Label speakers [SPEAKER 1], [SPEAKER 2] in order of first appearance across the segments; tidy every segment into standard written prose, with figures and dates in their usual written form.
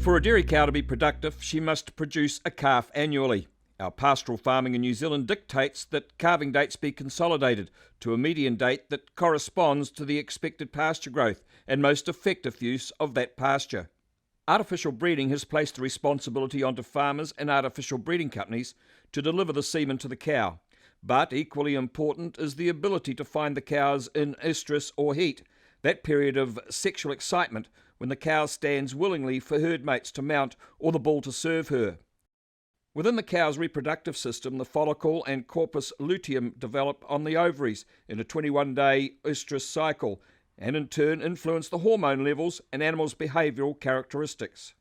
[SPEAKER 1] For a dairy cow to be productive, she must produce a calf annually. Our pastoral farming in New Zealand dictates that calving dates be consolidated to a median date that corresponds to the expected pasture growth and most effective use of that pasture. Artificial breeding has placed the responsibility onto farmers and artificial breeding companies to deliver the semen to the cow. But equally important is the ability to find the cows in estrus or heat, that period of sexual excitement when the cow stands willingly for herd mates to mount or the bull to serve her. Within the cow's reproductive system, the follicle and corpus luteum develop on the ovaries in a 21-day estrus cycle and in turn influence the hormone levels and animals' behavioural characteristics.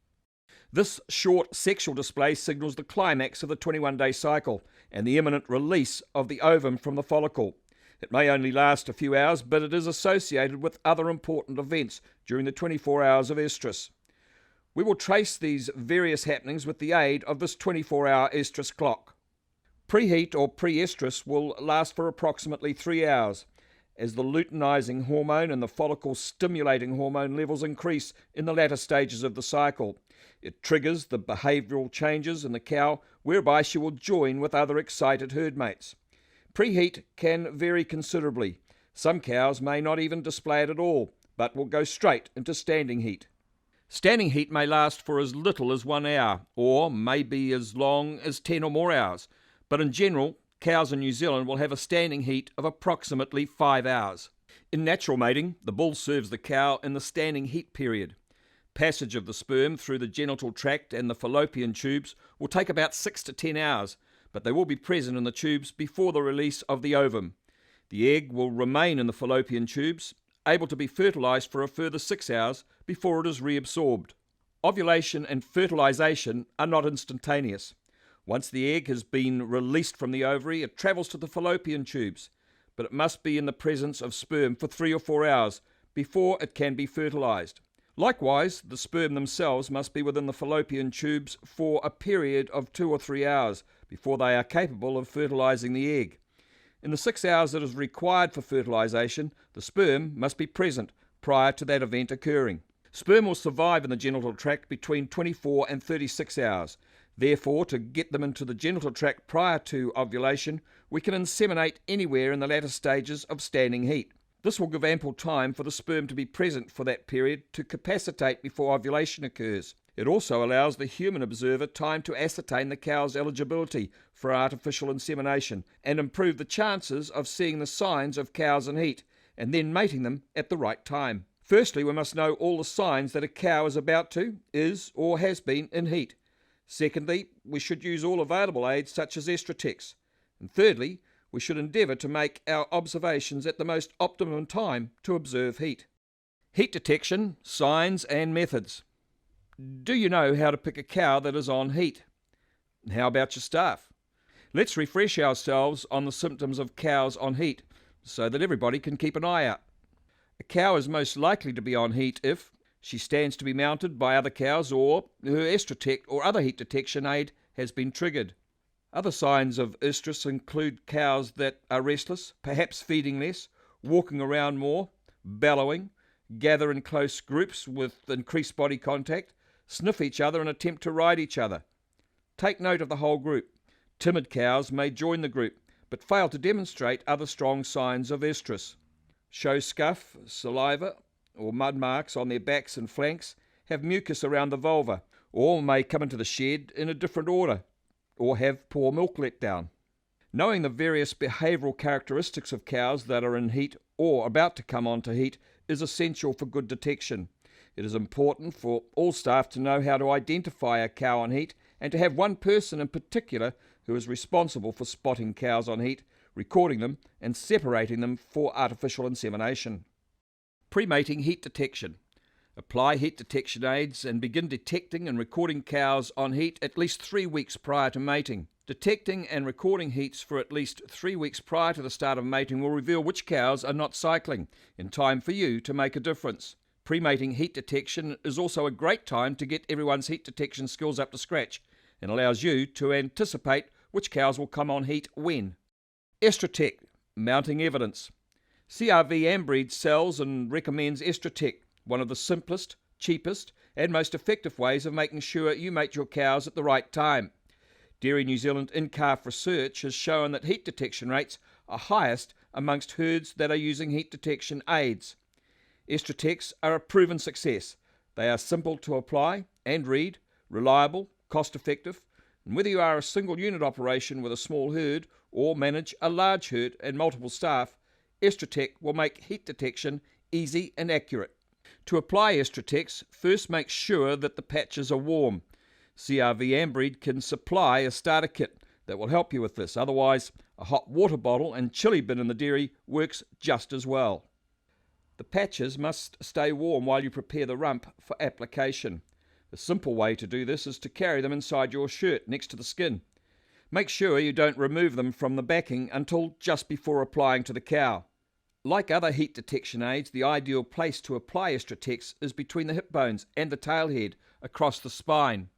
[SPEAKER 1] This short sexual display signals the climax of the 21-day cycle and the imminent release of the ovum from the follicle. It may only last a few hours, but it is associated with other important events during the 24 hours of estrus. We will trace these various happenings with the aid of this 24-hour estrus clock. Preheat or pre-estrus will last for approximately 3 hours as the luteinizing hormone and the follicle-stimulating hormone levels increase in the latter stages of the cycle. It triggers the behavioural changes in the cow whereby she will join with other excited herd mates. Preheat can vary considerably. Some cows may not even display it at all, but will go straight into standing heat. Standing heat may last for as little as 1 hour, or may be as long as 10 or more hours, but in general, cows in New Zealand will have a standing heat of approximately 5 hours. In natural mating, the bull serves the cow in the standing heat period. Passage of the sperm through the genital tract and the fallopian tubes will take about 6 to 10 hours, but they will be present in the tubes before the release of the ovum. The egg will remain in the fallopian tubes, able to be fertilized for a further 6 hours before it is reabsorbed. Ovulation and fertilization are not instantaneous. Once the egg has been released from the ovary, it travels to the fallopian tubes, but it must be in the presence of sperm for 3 or 4 hours before it can be fertilized. Likewise, the sperm themselves must be within the fallopian tubes for a period of 2 or 3 hours before they are capable of fertilizing the egg. In the 6 hours that is required for fertilization, the sperm must be present prior to that event occurring. Sperm will survive in the genital tract between 24 and 36 hours. Therefore, to get them into the genital tract prior to ovulation, we can inseminate anywhere in the latter stages of standing heat. This will give ample time for the sperm to be present for that period to capacitate before ovulation occurs. It also allows the human observer time to ascertain the cow's eligibility for artificial insemination and improve the chances of seeing the signs of cows in heat and then mating them at the right time. Firstly, we must know all the signs that a cow is about to, is, or has been in heat. Secondly, we should use all available aids such as Estratex. And thirdly, we should endeavour to make our observations at the most optimum time to observe heat. Heat detection, signs and methods. Do you know how to pick a cow that is on heat? How about your staff? Let's refresh ourselves on the symptoms of cows on heat so that everybody can keep an eye out. A cow is most likely to be on heat if she stands to be mounted by other cows or her Estratect or other heat detection aid has been triggered. Other signs of estrus include cows that are restless, perhaps feeding less, walking around more, bellowing, gather in close groups with increased body contact, sniff each other and attempt to ride each other. Take note of the whole group. Timid cows may join the group, but fail to demonstrate other strong signs of estrus. Show scuff, saliva, or mud marks on their backs and flanks, have mucus around the vulva, or may come into the shed in a different order, or have poor milk letdown. Knowing the various behavioural characteristics of cows that are in heat or about to come onto heat is essential for good detection. It is important for all staff to know how to identify a cow on heat and to have one person in particular who is responsible for spotting cows on heat, recording them and separating them for artificial insemination. Pre-mating heat detection. Apply heat detection aids and begin detecting and recording cows on heat at least 3 weeks prior to mating. Detecting and recording heats for at least 3 weeks prior to the start of mating will reveal which cows are not cycling in time for you to make a difference. Pre-mating heat detection is also a great time to get everyone's heat detection skills up to scratch and allows you to anticipate which cows will come on heat when. Estratec, mounting evidence. CRV Ambreed sells and recommends Estratec, one of the simplest, cheapest and most effective ways of making sure you mate your cows at the right time. Dairy New Zealand in-calf research has shown that heat detection rates are highest amongst herds that are using heat detection aids. Estrus are a proven success. They are simple to apply and read, reliable, cost-effective, and whether you are a single unit operation with a small herd or manage a large herd and multiple staff, Estrus will make heat detection easy and accurate. To apply Estrus, first make sure that the patches are warm. CRV Ambreed can supply a starter kit that will help you with this. Otherwise, a hot water bottle and chili bin in the dairy works just as well. The patches must stay warm while you prepare the rump for application. The simple way to do this is to carry them inside your shirt next to the skin. Make sure you don't remove them from the backing until just before applying to the cow. Like other heat detection aids, the ideal place to apply Estrus is between the hip bones and the tail head across the spine.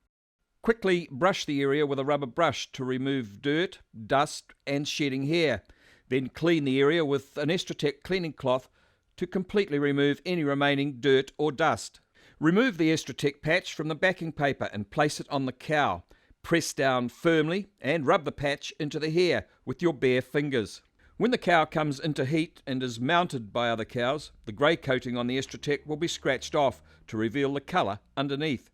[SPEAKER 1] Quickly brush the area with a rubber brush to remove dirt, dust and shedding hair. Then clean the area with an Estrus cleaning cloth to completely remove any remaining dirt or dust. Remove the Estrus patch from the backing paper and place it on the cow. Press down firmly and rub the patch into the hair with your bare fingers. When the cow comes into heat and is mounted by other cows, the grey coating on the Estrus will be scratched off to reveal the colour underneath.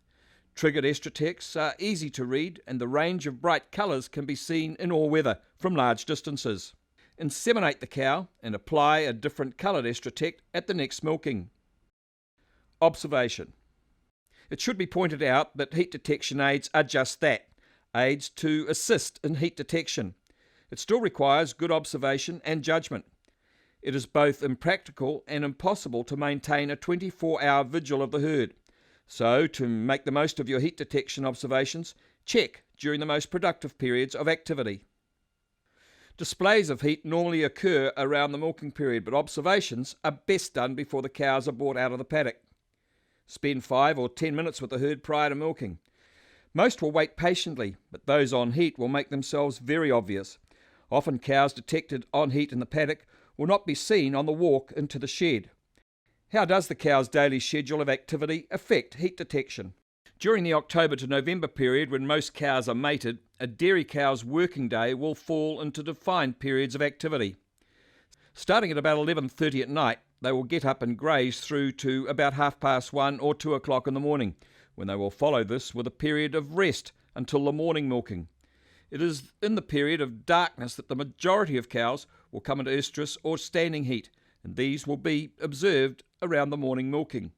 [SPEAKER 1] Triggered Estrus are easy to read and the range of bright colours can be seen in all weather from large distances. Inseminate the cow and apply a different coloured Estrus at the next milking. Observation. It should be pointed out that heat detection aids are just that, aids to assist in heat detection. It still requires good observation and judgment. It is both impractical and impossible to maintain a 24-hour vigil of the herd. So, to make the most of your heat detection observations, check during the most productive periods of activity. Displays of heat normally occur around the milking period, but observations are best done before the cows are brought out of the paddock. Spend 5 or 10 minutes with the herd prior to milking. Most will wait patiently, but those on heat will make themselves very obvious. Often cows detected on heat in the paddock will not be seen on the walk into the shed. How does the cow's daily schedule of activity affect heat detection? During the October to November period, when most cows are mated, a dairy cow's working day will fall into defined periods of activity. Starting at about 11:30 at night, they will get up and graze through to about 1:30 or 2 o'clock in the morning, when they will follow this with a period of rest until the morning milking. It is in the period of darkness that the majority of cows will come into estrus or standing heat, and these will be observed around the morning milking.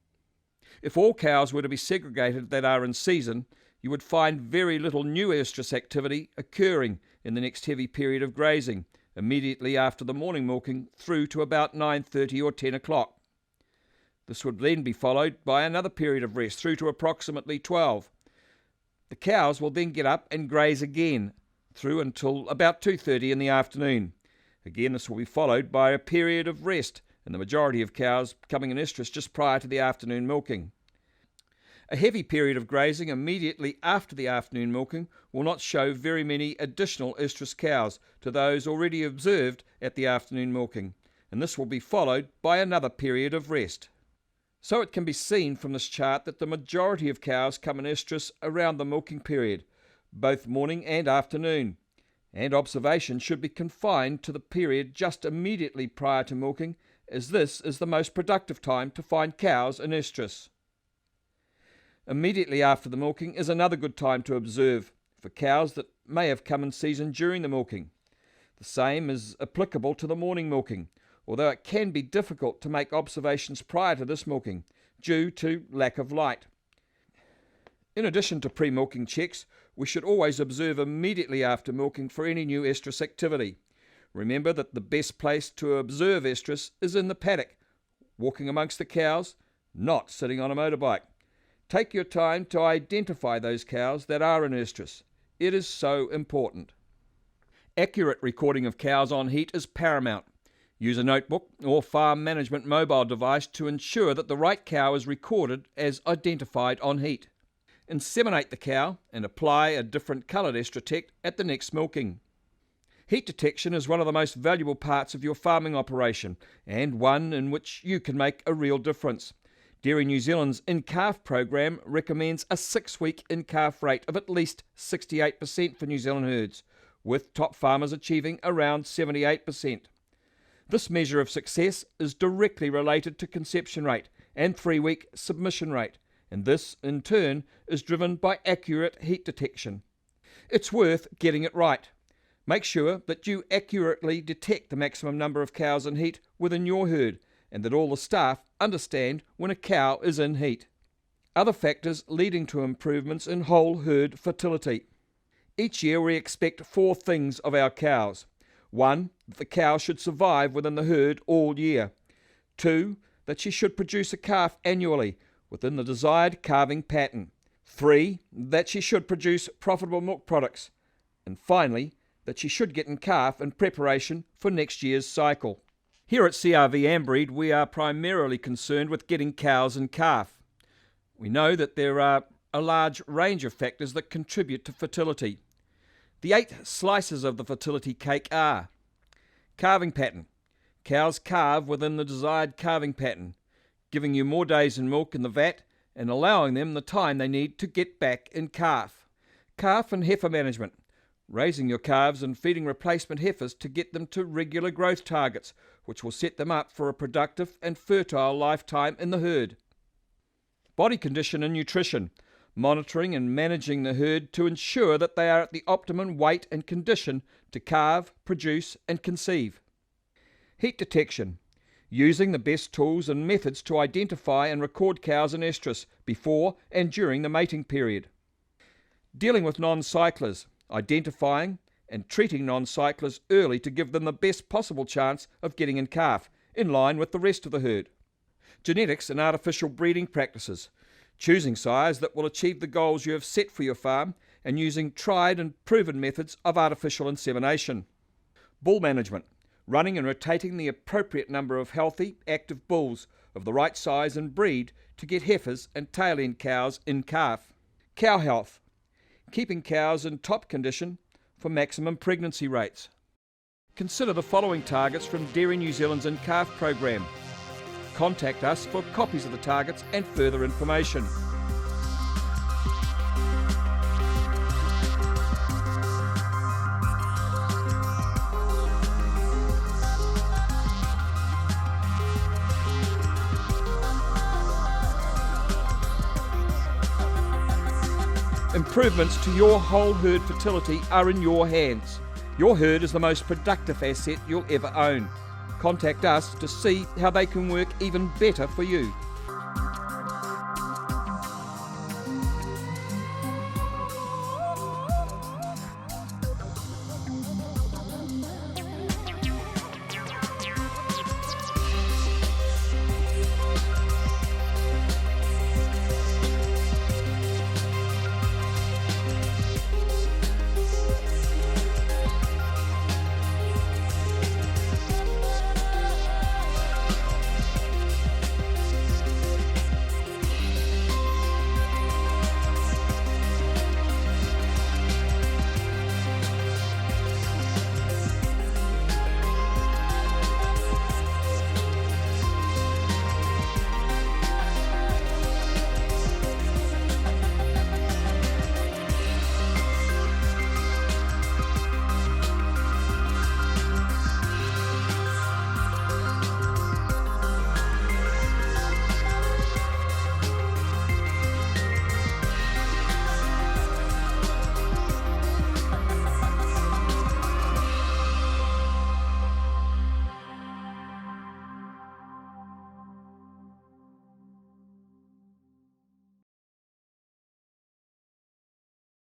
[SPEAKER 1] If all cows were to be segregated that are in season, you would find very little new estrus activity occurring in the next heavy period of grazing, immediately after the morning milking through to about 9:30 or 10 o'clock. This would then be followed by another period of rest through to approximately 12. The cows will then get up and graze again through until about 2:30 in the afternoon. Again, this will be followed by a period of rest, and the majority of cows coming in estrus just prior to the afternoon milking. A heavy period of grazing immediately after the afternoon milking will not show very many additional estrus cows to those already observed at the afternoon milking, and this will be followed by another period of rest. So it can be seen from this chart that the majority of cows come in estrus around the milking period, both morning and afternoon, and observation should be confined to the period just immediately prior to milking, as this is the most productive time to find cows in estrus. Immediately after the milking is another good time to observe for cows that may have come in season during the milking. The same is applicable to the morning milking, although it can be difficult to make observations prior to this milking due to lack of light. In addition to pre-milking checks, we should always observe immediately after milking for any new estrus activity. Remember that the best place to observe estrus is in the paddock, walking amongst the cows, not sitting on a motorbike. Take your time to identify those cows that are in estrus. It is so important. Accurate recording of cows on heat is paramount. Use a notebook or farm management mobile device to ensure that the right cow is recorded as identified on heat. Inseminate the cow and apply a different coloured estrus at the next milking. Heat detection is one of the most valuable parts of your farming operation and one in which you can make a real difference. Dairy New Zealand's in-calf program recommends a 6-week in-calf rate of at least 68% for New Zealand herds, with top farmers achieving around 78%. This measure of success is directly related to conception rate and 3-week submission rate, and this, in turn, is driven by accurate heat detection. It's worth getting it right. Make sure that you accurately detect the maximum number of cows in heat within your herd, and that all the staff understand when a cow is in heat. Other factors leading to improvements in whole herd fertility. Each year we expect 4 things of our cows. 1, that the cow should survive within the herd all year. 2, that she should produce a calf annually within the desired calving pattern. 3, that she should produce profitable milk products. And finally, that she should get in calf in preparation for next year's cycle. Here at CRV Ambreed, we are primarily concerned with getting cows in calf. We know that there are a large range of factors that contribute to fertility. The 8 slices of the fertility cake are: calving pattern. Cows calve within the desired calving pattern, giving you more days in milk in the vat and allowing them the time they need to get back in calf. Calf and heifer management. Raising your calves and feeding replacement heifers to get them to regular growth targets, which will set them up for a productive and fertile lifetime in the herd. Body condition and nutrition. Monitoring and managing the herd to ensure that they are at the optimum weight and condition to calve, produce and conceive. Heat detection. Using the best tools and methods to identify and record cows in estrus before and during the mating period. Dealing with non-cyclers. Identifying and treating non-cyclers early to give them the best possible chance of getting in calf, in line with the rest of the herd. Genetics and artificial breeding practices. Choosing sires that will achieve the goals you have set for your farm and using tried and proven methods of artificial insemination. Bull management. Running and rotating the appropriate number of healthy, active bulls of the right size and breed to get heifers and tail-end cows in calf. Cow health. Keeping cows in top condition for maximum pregnancy rates. Consider the following targets from Dairy New Zealand's in-calf program. Contact us for copies of the targets and further information. Improvements to your whole herd fertility are in your hands. Your herd is the most productive asset you'll ever own. Contact us to see how they can work even better for you.